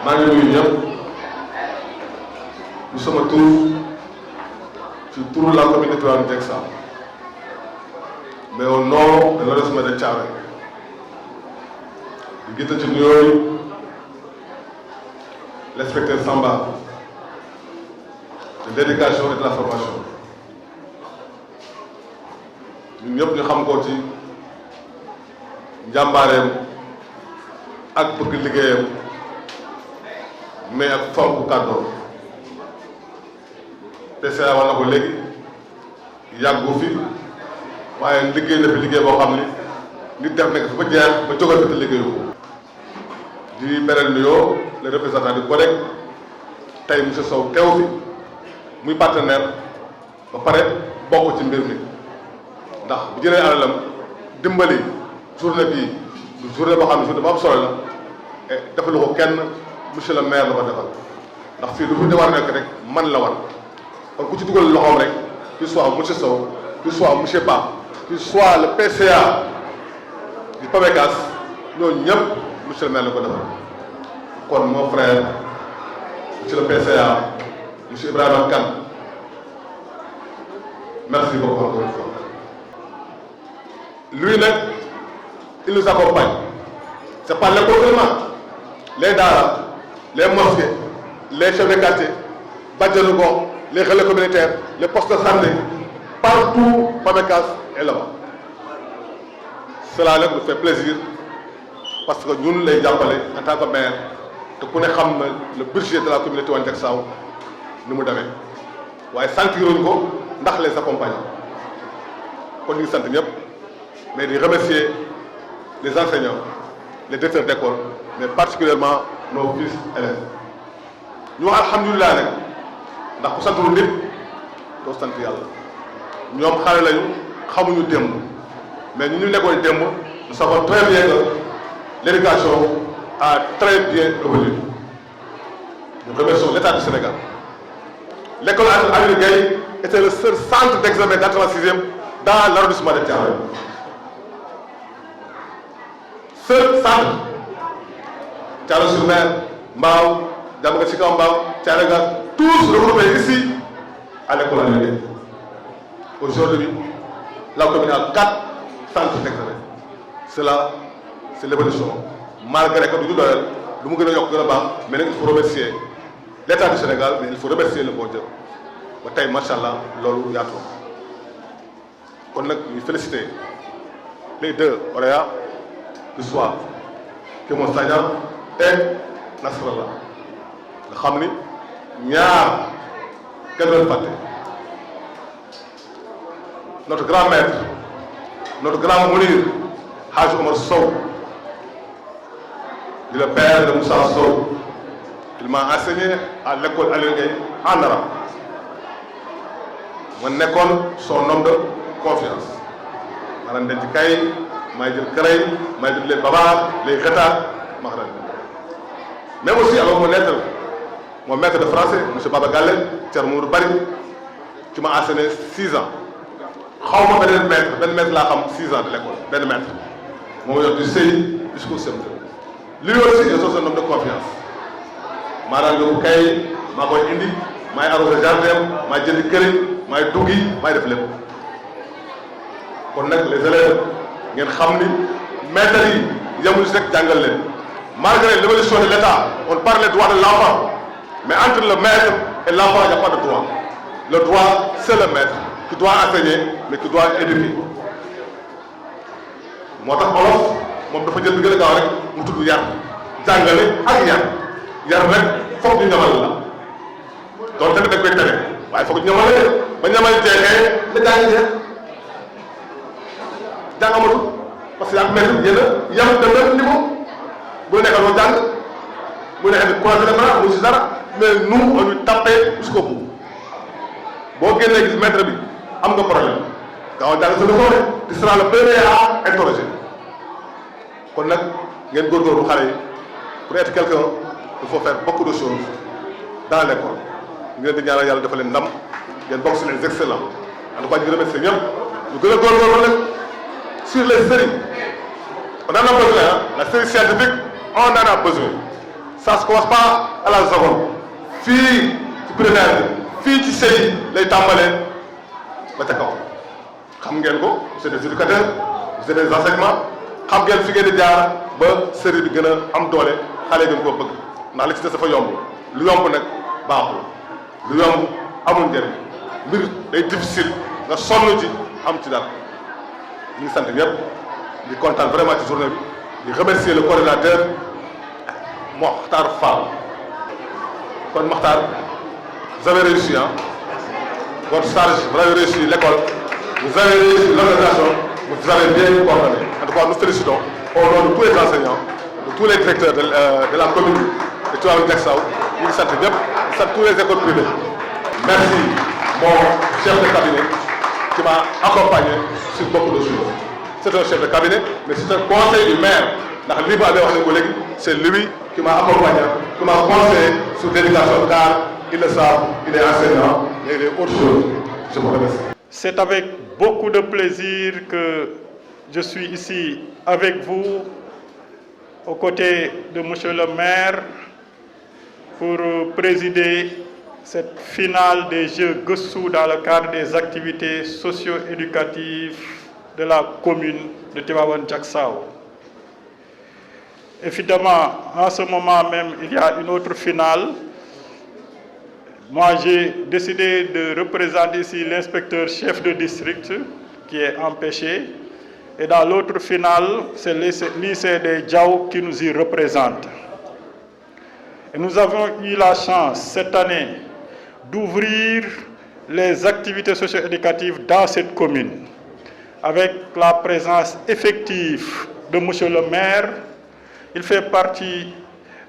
maa ngi nuyu ñëpp ñu sama tur ci turu la commune de Tivaouane Diacksao mais au nom de l'arrondissement de Thiaroye di gis ci nuyooyu l'inspecteur Samba de l'éducation et de la formation ñun ñëpp ñu xam ko ci njàmbaareem ak bëgg liggéeyam mais ak fonk kàddoom PCA wax na ko léegi yàggu fi waaye liggéey na fi liggéey boo xam ni nit def nekk fi ba jeex ba jógal fi te liggéeyu ko di beral nuyoo le représentant du CODEC tey monsieur Sow teew fi muy partenaire ba pare bokk ci mbir mi ndax bu jëlee alalam dimbali journée bii du journée boo xam ne journée bu am solo la et defalu ko kenn monsieur le maire la ko defal ndax fii lu fi war a nekk rek man la war kon ku ci dugal loxoom rek qu'il soit monsieur Sow qu'il soit monsieur Ba qu'il soit le PCA du PAMECAS ñooñu ñëpp monsieur le maire la ko defal kon mon frère monsieur le PCA monsieur Ibrahima Kane merci beaucoup encore une fois. Lui nag il nous accompagne c'est pas l'école seulement les daara les mosquées les chefs de quartier bàjjenu gox les relais communautaires les postes de santé partout PAMECAS est là-bas. Cela nag nous fait plaisir parce que ñun lay jàppale en tant que maire te ku ne xam na le budget de la communauté Tivaouane Diacksao ni mu demee waaye sentiruñ ko ndax les accompagnants kon ñu ngi sant ñëpp mais di remercier les enseignants les directeurs d'école mais particulièrement nos fils élèves ñu wax alhamdulilah nag ndax ku santul nit doo sant yàlla ñoom xale lañu xamuñu démb mais ñu nekkoon démb nous savons très bien que l'éducation a très bien évolué. Nous remercions l'État du Sénégal. L'école Aline Gueye était le seul centre d'examen d'entrée en sixième dans l'arrondissement de Thiaroye. Seul centre. Thiaroye-sur-Mer, Mbao, Diamaguène Sicap Mbao, Thiaroye Gare, tous regroupés ici à l'école Aline Gueye. Aujourd'hui, la commune a 4 centres d'examen. Cela, c'est l'évolution. Malgré que nous avons mais il faut remercier l'État du Sénégal, mais il faut remercier le bon Dieu. Machallah, lolu yatou. On a féliciter les deux Orea, que ce soit Kémon Sagna et Nasrallah. Le Khamni, Nya, Kedwen Faté. Notre grand maître, notre grand mounir, Haj Omar Sow, le père de Moussa Sow. Il m'a enseigné à l'école Aline Gueye en arabe. Mon école, son homme de confiance. Madame Dendikaï, Maïdil Karaï, Maïdil les Baba, les Reta, Mahran. Même aussi avec mon maître de français, M. Baba Gallé, Tchermour Bari, qui m'a enseigné 6 ans. Je suis un maître là, 6 ans de l'école, ben maître. Mon maître du CI jusqu'au CM2. Lui aussi, il est un homme de confiance. Maran Diop Kay maa koy indi maay arrosé jardin maay jëndi këriñ maay duggi maay def lépp kon nag les élèves ngeen xam ni maîtres yi yemuñu si rek jàngal leen malgré l'évolution de l'État on parle des droits de l'enfant mais entre le maître et l'enfant il n'y a pas de droit. Le droit c'est le maître qui doit enseigner mais qui doit éduquer moo tax olof moom dafa jël bi gën a gaaw rek mu tudd yar jàngale ak yar rek foog ñu ñamal la donc tamit dañ koy tere waaye foog ñu ñamale ba ñamal jeexee la jàng jeex jàng amatul parce que yaa maître yéen a yam de même niveau bu la nekkal doo jàng bu nekkee ni croiser les bras mu si dara mais nous on lui tapé jusqu'au bout boo génnee gis maître bi am nga problème gaaw jàng sa leçon de tu seras le premier à interroger kon nag ngeen góorgóorlu xale yi pour être quelqu'un il faut faire beaucoup de choses dans l'école. Nous avons dit que nous avons des excellents. En tout cas, nous remercions ñëpp. Nous avons sur les séries. On en a besoin. La série scientifique, on en a besoin. ça se commence pas à la seconde. Fille ci primaire fille ci sey lay tàmbalee ba ca kaw xam ngeen ko c'est des éducateurs c'est des enseignements xam ngeen fi ngeen di jaar ba série bi gën a am doole xale gën koo bëgg ndax li ci des dafa yomb lu yomb nag baaxul lu yomb amul njëriñ mbir day difficile nga sonn ci am ci dara ñu ngi sant ñëpp di kontaan vraiment ci journée bi di remercier le coordinateur Mokhtar Fall. Kon Mokhtar, vous avez réussi, hein? Votre stage, vous avez réussi l'école, vous avez réussi l'organisation, vous avez bien coordonné. En tout cas, nous félicitons au nom de tous les enseignants, de tous les directeurs de la commune de Tivaouane Diacksao, nous saluons tous les écoles privées. Merci, mon chef de cabinet, qui m'a accompagné sur beaucoup de choses. C'est un chef de cabinet, mais c'est un conseil du maire. C'est lui qui m'a accompagné, qui m'a conseillé sur l'éducation, car il le savent, il est enseignant, et il est autre chose. Je vous remercie. C'est avec beaucoup de plaisir que je suis ici avec vous, aux côtés de Monsieur le maire, pour présider cette finale des Jeux Gueusseou dans le cadre des activités socio-éducatives de la commune de Tivaouane Diacksao. Évidemment, en ce moment même, il y a une autre finale. Moi, j'ai décidé de représenter ici l'inspecteur chef de district qui est empêché. Et dans l'autre finale, c'est le lycée des Diao qui nous y représente. Et nous avons eu la chance cette année d'ouvrir les activités socio-éducatives dans cette commune avec la présence effective de Monsieur le maire. Il fait partie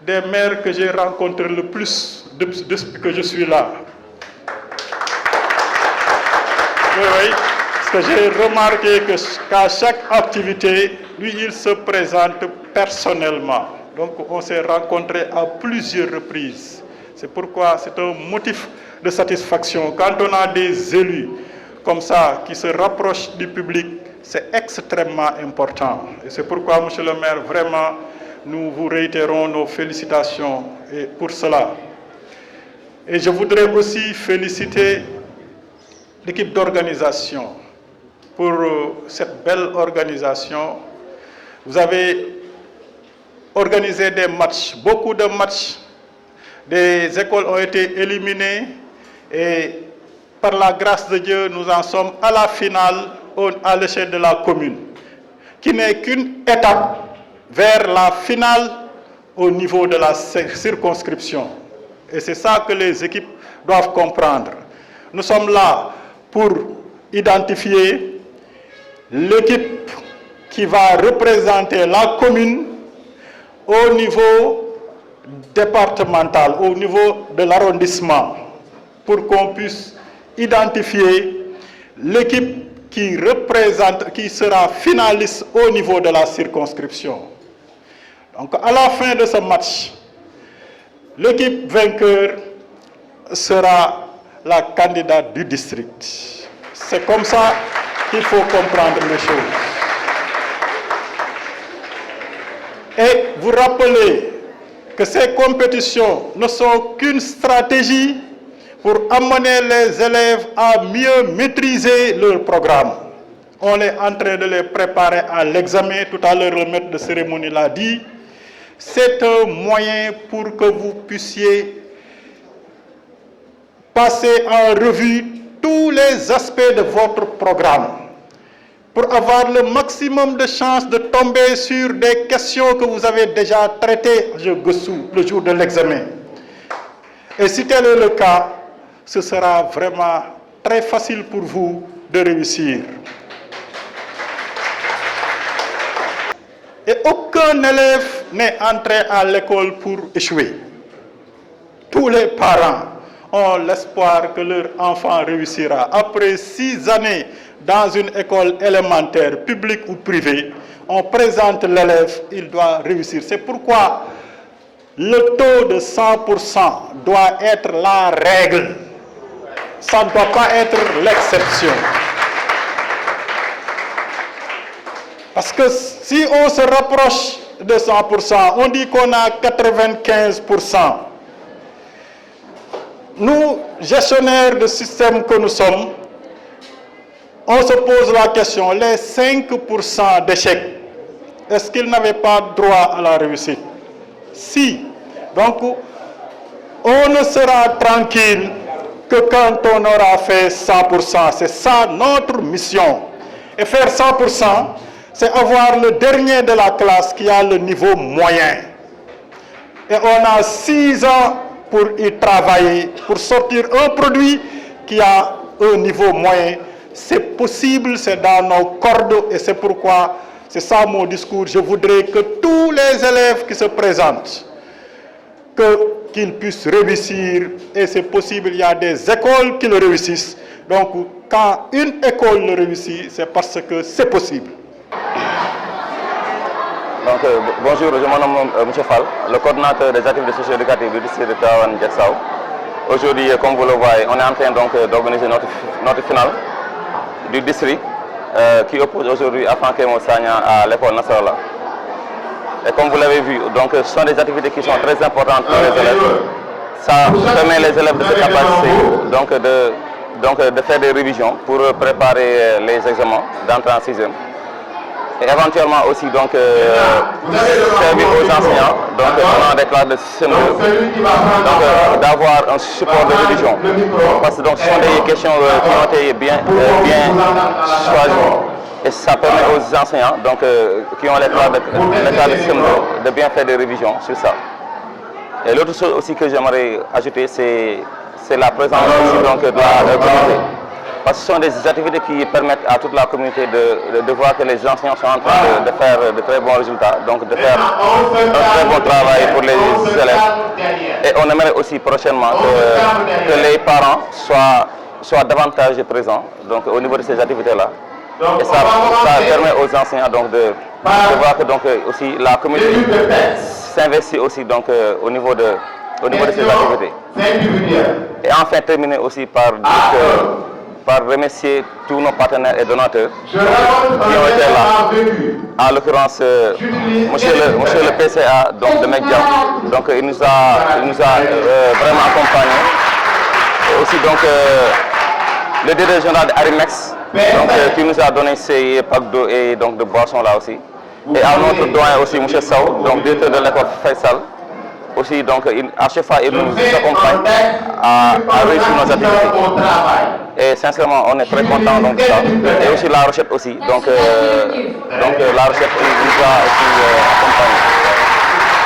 des maires que j'ai rencontrés le plus depuis que je suis là. Oui, parce que j'ai remarqué qu'à chaque activité, lui, il se présente personnellement. Donc, on s'est rencontrés à plusieurs reprises. C'est pourquoi c'est un motif de satisfaction. Quand on a des élus comme ça qui se rapprochent du public, c'est extrêmement important. Et c'est pourquoi, Monsieur le maire, vraiment, nous vous réitérons nos félicitations pour cela. Et je voudrais aussi féliciter l'équipe d'organisation pour cette belle organisation. Vous avez organisé des matchs, beaucoup de matchs. Des écoles ont été éliminées et par la grâce de Dieu, nous en sommes à la finale à l'échelle de la commune, qui n'est qu'une étape vers la finale au niveau de la circonscription. Et c'est ça que les équipes doivent comprendre. Nous sommes là pour identifier l'équipe qui va représenter la commune au niveau départemental, au niveau de l'arrondissement, pour qu'on puisse identifier l'équipe qui sera finaliste au niveau de la circonscription. Donc, à la fin de ce match, l'équipe vainqueur sera la candidate du district. C'est comme ça qu'il faut comprendre les choses. Et vous rappelez que ces compétitions ne sont qu'une stratégie pour amener les élèves à mieux maîtriser leur programme. On est en train de les préparer à l'examen. Tout à l'heure, le maître de cérémonie l'a dit. C'est un moyen pour que vous puissiez passer en revue tous les aspects de votre programme pour avoir le maximum de chances de tomber sur des questions que vous avez déjà traitées le jour de l'examen. Et si tel est le cas, ce sera vraiment très facile pour vous de réussir. Et aucun élève n'est entré à l'école pour échouer. Tous les parents ont l'espoir que leur enfant réussira. Après 6 années dans une école élémentaire, publique ou privée, on présente l'élève, il doit réussir. C'est pourquoi le taux de 100% doit être la règle. Ça ne doit pas être l'exception. Parce que si on se rapproche de 100%, on dit qu'on a 95%. Nous, gestionnaires de système que nous sommes, on se pose la question, les 5% d'échecs, est-ce qu'ils n'avaient pas droit à la réussite? Si. Donc, on ne sera tranquille que quand on aura fait 100%. C'est ça notre mission. Et faire 100%, c'est avoir le dernier de la classe qui a le niveau moyen. Et on a 6 ans pour y travailler, pour sortir un produit qui a un niveau moyen. C'est possible, c'est dans nos cordes et c'est pourquoi, c'est ça mon discours, je voudrais que tous les élèves qui se présentent, qu'ils puissent réussir, et c'est possible, il y a des écoles qui le réussissent. Donc, quand une école le réussit, c'est parce que c'est possible. Donc, bonjour, je m'appelle M. Fall, le coordinateur des activités socio-éducatives du district de Tivaouane-Diacksao. Aujourd'hui, comme vous le voyez, on est en train d'organiser notre finale du district qui oppose aujourd'hui Afan Kémo Sagna à l'école Nasrallah. Et comme vous l'avez vu, donc, ce sont des activités qui sont très importantes pour les élèves. Ça permet les élèves de se capaciter de faire des révisions pour préparer les examens d'entrée en 6e. Et éventuellement aussi servir aux enseignants, pendant des classes de système d'avoir un support de révision. Parce que ce sont des questions qui ont été bien choisies. Et ça permet aux enseignants qui ont les classes de système de bien faire des révisions sur ça. Et l'autre chose aussi que j'aimerais ajouter, c'est la présence aussi de la communauté. Parce que ce sont des activités qui permettent à toute la communauté de voir que les enseignants sont en train de faire de très bons résultats, donc de faire un très bon travail pour les élèves. Et on aimerait aussi prochainement que les parents soient davantage présents au niveau de ces activités-là. Et ça permet aux enseignants de voir que aussi la communauté s'investit aussi au niveau de ces activités. Et enfin terminer aussi par remercier tous nos partenaires et donateurs qui ont été là. En l'occurrence, monsieur le PCA de Medja, il nous a vraiment accompagnés. Et aussi le directeur général d'Arimex, qui nous a donné ces packs d'eau et de boissons là aussi. Et à notre doyen aussi, M. Sow, directeur de l'école Faisal. Aussi, à chaque fois, il nous accompagne à réussir nos activités. Et sincèrement, on est très contents de ça. Et aussi la Rochette aussi. La Rochette nous a aussi accompagnés.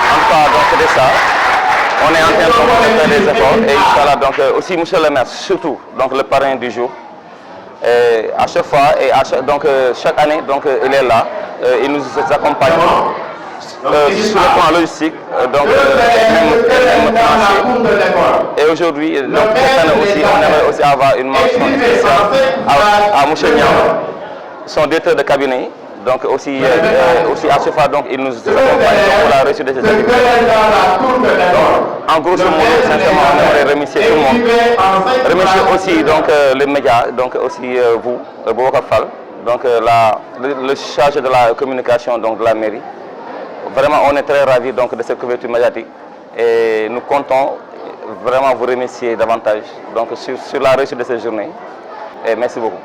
En tout cas, c'est ça. On est en train de faire des efforts. Et Inch'Allah, aussi monsieur le maire, surtout, le parrain du jour. Et à chaque fois, et chaque année, il est là. Il nous accompagne. Sur le plan logistique, et aujourd'hui, cette année aussi, on aimerait aussi avoir une mention spéciale à M. Niang, son directeur de cabinet. Aussi à chaque fois, il nous accompagne pour la réussite de ces activités. En grosso modo, sincèrement, on aimerait remercier tout le monde. Remercier aussi les médias, aussi vous, Boubacar Fall, le chargé de la communication de la mairie. Vraiment, on est très ravis de cette couverture médiatique et nous comptons vraiment vous remercier davantage sur la réussite de cette journée. Et merci beaucoup.